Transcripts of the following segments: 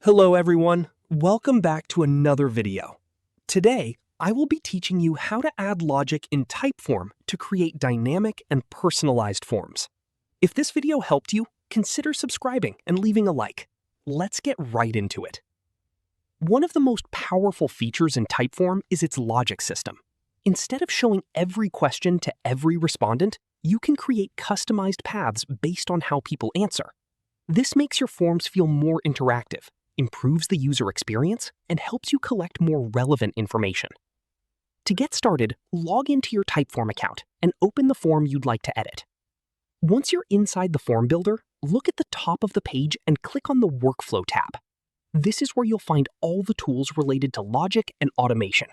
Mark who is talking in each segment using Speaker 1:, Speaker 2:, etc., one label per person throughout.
Speaker 1: Hello everyone, welcome back to another video. Today, I will be teaching you how to add logic in Typeform to create dynamic and personalized forms. If this video helped you, consider subscribing and leaving a like. Let's get right into it. One of the most powerful features in Typeform is its logic system. Instead of showing every question to every respondent, you can create customized paths based on how people answer. This makes your forms feel more interactive, improves the user experience, and helps you collect more relevant information. To get started, log into your Typeform account and open the form you'd like to edit. Once you're inside the form builder, look at the top of the page and click on the Workflow tab. This is where you'll find all the tools related to logic and automation.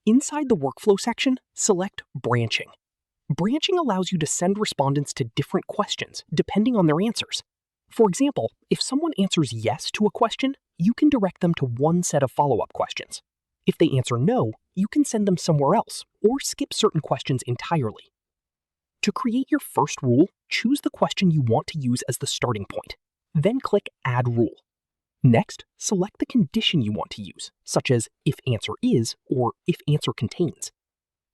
Speaker 1: Inside the Workflow section, select Branching. Branching allows you to send respondents to different questions depending on their answers. For example, if someone answers yes to a question, you can direct them to one set of follow-up questions. If they answer no, you can send them somewhere else or skip certain questions entirely. To create your first rule, choose the question you want to use as the starting point. Then click Add Rule. Next, select the condition you want to use, such as if answer is or if answer contains.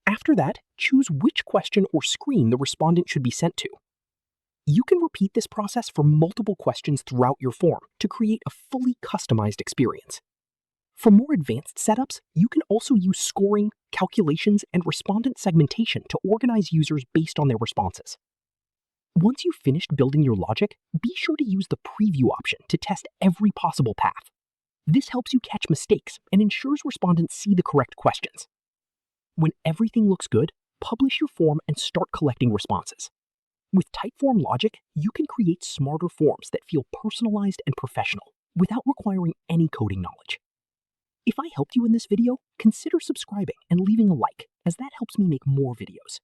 Speaker 1: After that, choose which question or screen the respondent should be sent to. You can repeat this process for multiple questions throughout your form to create a fully customized experience. For more advanced setups, you can also use scoring, calculations, and respondent segmentation to organize users based on their responses. Once you've finished building your logic, be sure to use the preview option to test every possible path. This helps you catch mistakes and ensures respondents see the correct questions. When everything looks good, publish your form and start collecting responses. With Typeform logic, you can create smarter forms that feel personalized and professional without requiring any coding knowledge. If I helped you in this video, consider subscribing and leaving a like, as that helps me make more videos.